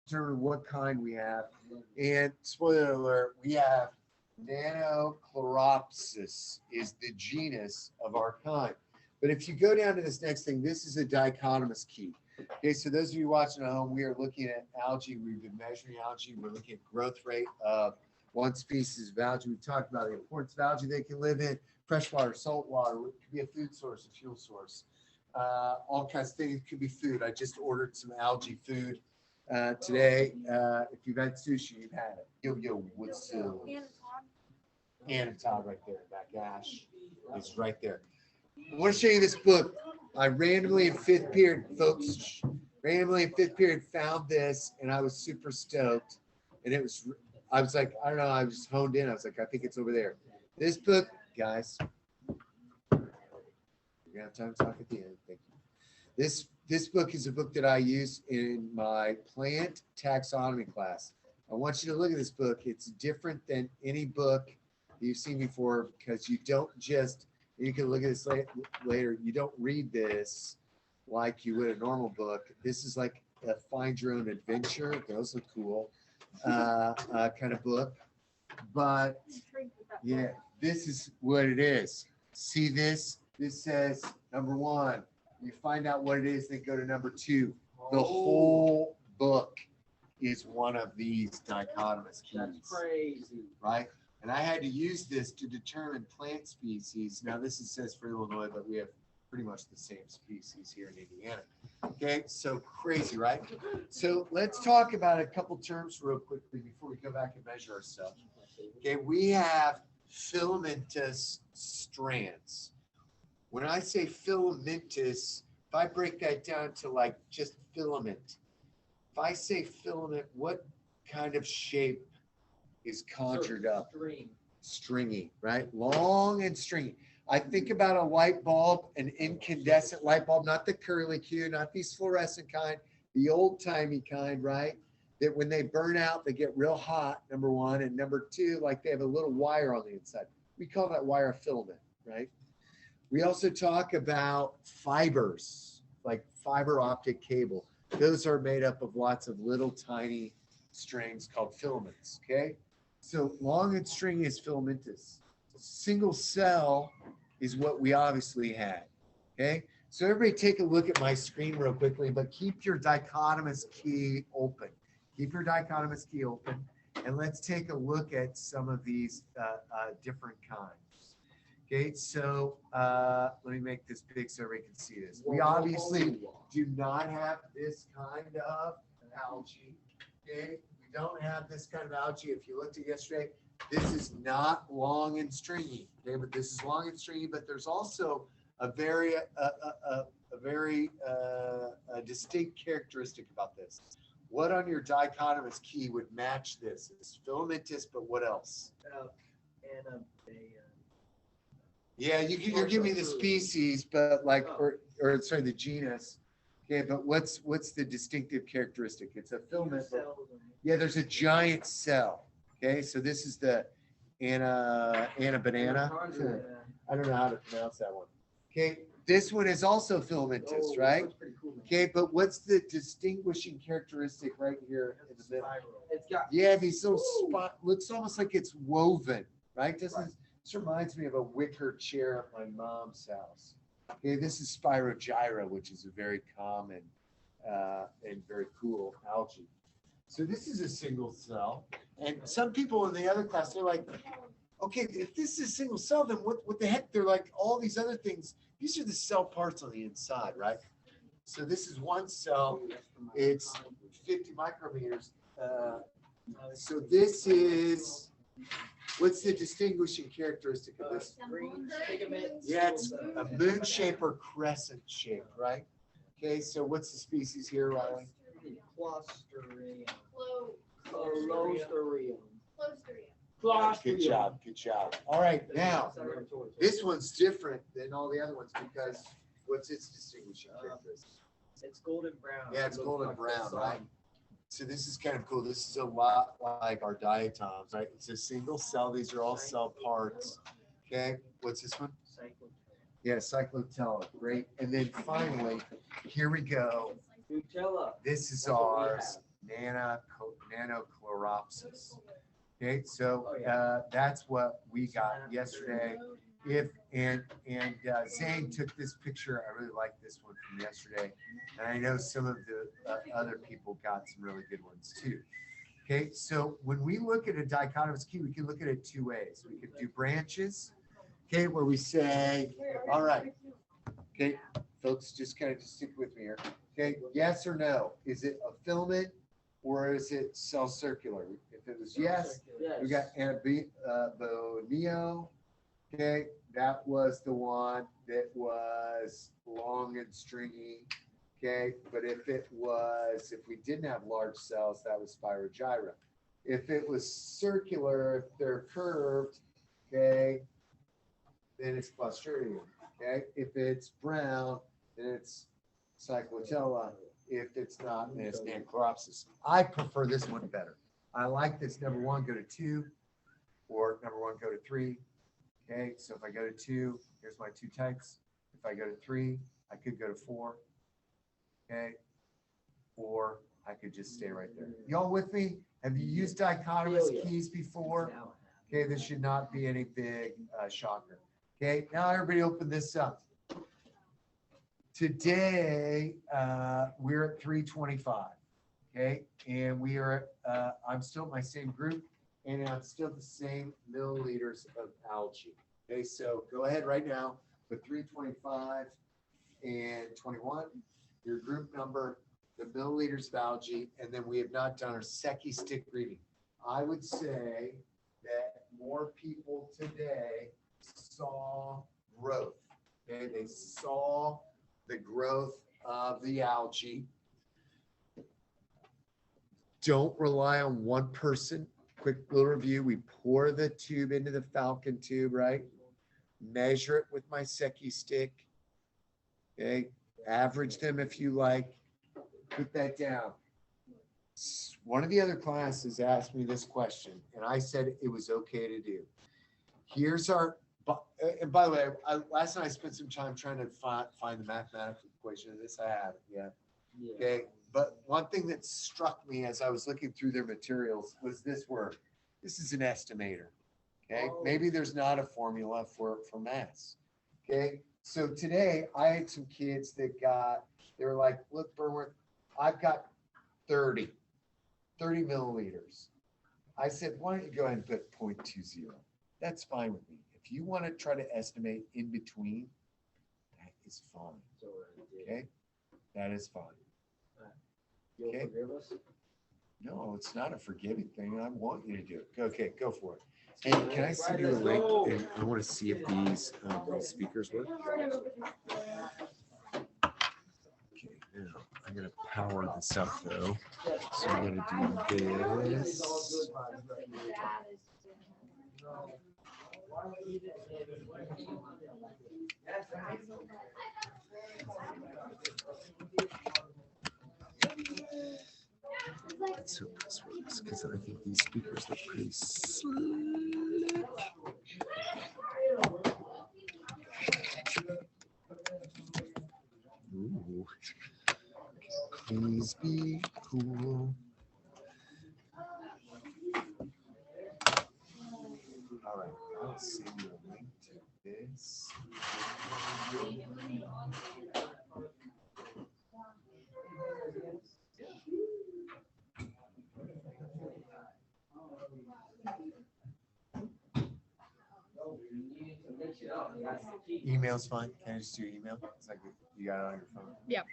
determine what kind we have. And spoiler alert, we have Nanochloropsis is the genus of our kind. But if you go down to this next thing, this is a dichotomous key. Okay, so those of you watching at home, we are looking at algae. We've been measuring algae. We're looking at growth rate of one species of algae. We've talked about the importance of algae. They can live in freshwater, saltwater. It could be a food source, a fuel source. All kinds of things. It could be food. I just ordered some algae food today. If you've had sushi, you've had it. Yo, what's Anna Todd right there. That gash is right there. I want to show you this book. I randomly in fifth period, folks, randomly in fifth period found this, and I was super stoked. And I was like, I don't know, I was honed in. I was like, I think it's over there. This book, guys, we're gonna have time to talk at the end. Thank you. This book is a book that I use in my plant taxonomy class. I want you to look at this book. It's different than any book you've seen before because you don't just, you can look at this later, you don't read this like you would a normal book. This is like a find your own adventure. Those look cool kind of book. But yeah, this is what it is. See this? This says number one. You find out what it is, then go to number two. The whole book is one of these dichotomous keys. That's crazy. Right? And I had to use this to determine plant species. Now this says for Illinois, but we have pretty much the same species here in Indiana. Okay, so crazy, right? So let's talk about a couple terms real quickly before we go back and measure our stuff. Okay, we have filamentous strands. When I say filamentous, if I break that down to like just filament, if I say filament, what kind of shape is conjured up? Stringy, right? Long and stringy. I think about a light bulb, an incandescent light bulb, not the curly Q, not these fluorescent kind, the old timey kind, right? That when they burn out, they get real hot, number one. And number two, like they have a little wire on the inside. We call that wire a filament, right? We also talk about fibers, like fiber optic cable. Those are made up of lots of little tiny strings called filaments, okay? So long and stringy is filamentous. Single cell is what we obviously had, okay? So everybody take a look at my screen real quickly, but keep your dichotomous key open. Keep your dichotomous key open, and let's take a look at some of these different kinds. Okay, so let me make this big so everybody can see this. We obviously do not have this kind of algae. Okay, we don't have this kind of algae. If you looked at yesterday, this is not long and stringy. Okay, but this is long and stringy. But there's also a very distinct characteristic about this. What on your dichotomous key would match this? It's filamentous, but what else? Yeah, you're giving me the species, but like, or sorry, the genus. Okay, but what's the distinctive characteristic? It's a filament. Yeah, there's a giant cell. Okay, so this is the Anna banana. I don't know how to pronounce that one. Okay, this one is also filamentous, right? Okay, but what's the distinguishing characteristic right here in the middle? It's got these little spot looks almost like it's woven, right? This reminds me of a wicker chair at my mom's house. Okay, this is Spirogyra, which is a very common and very cool algae. So this is a single cell. And some people in the other class, they're like, okay, if this is a single cell, then what the heck? They're like, all these other things, these are the cell parts on the inside, right? So this is one cell. It's 50 micrometers. So this is, what's the distinguishing characteristic of this? Yeah, it's a moon shape or crescent shape, right? Okay, so what's the species here, Riley? Clostridium. Good job, good job. All right, now, this one's different than all the other ones because what's its distinguishing characteristic? It's golden brown. Yeah, it's golden brown, right? So this is kind of cool. This is a lot like our diatoms, right? It's a single cell. These are all cell parts. Okay, what's this one? Yeah, cyclotella. Great. And then finally, here we go. Nutella. This is ours. Nanochloropsis. Okay, so that's what we got yesterday. Zane took this picture. I really like this one from yesterday, and I know some of the other people got some really good ones too. Okay, so when we look at a dichotomous key, we can look at it two ways. We can do branches, okay, where we say, all right, okay, folks, just kind of stick with me here. Okay, yes or no? Is it a filament or is it cell circular? If it was yes, we got Bonio. Okay, that was the one that was long and stringy. Okay, but if we didn't have large cells, that was Spirogyra. If it was circular, if they're curved, okay, then it's Clostridium. Okay, if it's brown, then it's Cyclotella. If it's not, then it's Nanochloropsis. I prefer this one better. I like this number 1, go to 2, or number 1, go to 3. Okay, so if I go to 2, here's my 2 types. If I go to 3, I could go to 4. Okay, or I could just stay right there. Y'all with me? Have you used dichotomous keys before? Okay, this should not be any big shocker. Okay, now everybody open this up. Today, we're at 325. Okay, and we are, I'm still in my same group, and I'm still the same milliliters of algae. Okay, so go ahead right now with 325 and 21. Your group number, the milliliters of algae, and then we have not done our Secchi stick reading. I would say that more people today saw growth. Okay, they saw the growth of the algae. Don't rely on one person. Quick little review. We pour the tube into the Falcon tube, right? Measure it with my Secchi stick. Okay, average them if you like. Put that down. One of the other classes asked me this question, and I said it was okay to do. Here's our, and by the way, last night I spent some time trying to find the mathematical equation of this. I haven't yet. Okay, but one thing that struck me as I was looking through their materials was this word. This is an estimator. Okay, maybe there's not a formula for mass. Okay, so today I had some kids that they were like, look, Burnworth, I've got 30 milliliters. I said, why don't you go ahead and put 0.20? That's fine with me. If you want to try to estimate in between, that is fine. Okay, that is fine. Okay. No, it's not a forgiving thing. I want you to do it. Okay, go for it. And can I send you a link? And I want to see if these little speakers work. Okay, now I'm going to power this up though. So I'm going to do this. Let's hope this works because I think these speakers look pretty slick. Ooh. Please be cool. All right, I'll send you a link to this. Email's fine. Can I just do email? It's like you got it on your phone. Yeah.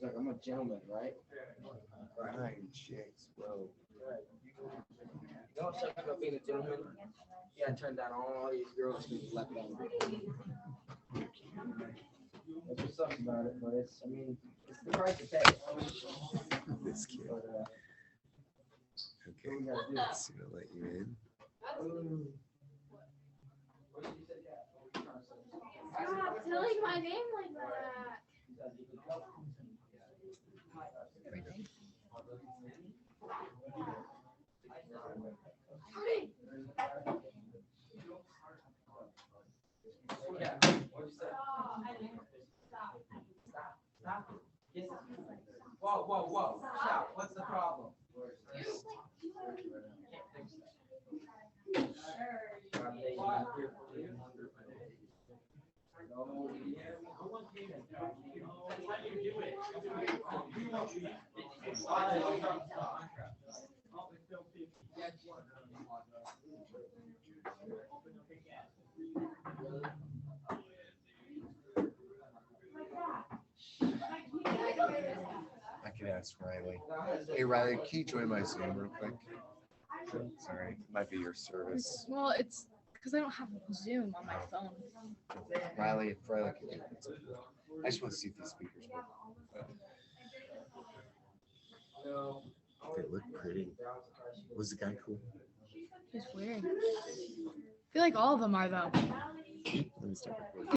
Like I'm a gentleman, right? Right, chicks, bro. You don't talk about being a gentleman. Yeah, turn down all these girls who left on me. That's what's up about it, but it's the price to pay. This kid. But, Okay, let's see, I'll let you in. Stop telling my name like that. Yeah. What'd you say? Stop. Yes. Whoa. Stop. What's the problem? Can't fix that. I can ask Riley. Hey Riley, can you join my Zoom real quick? Sorry, might be your service. Well, it's because I don't have Zoom on my phone. Riley, if Riley can do it. it's okay. I just want to see if these speakers work. They look pretty. Was the guy cool? It's weird. I feel like all of them are though. Let me start recording.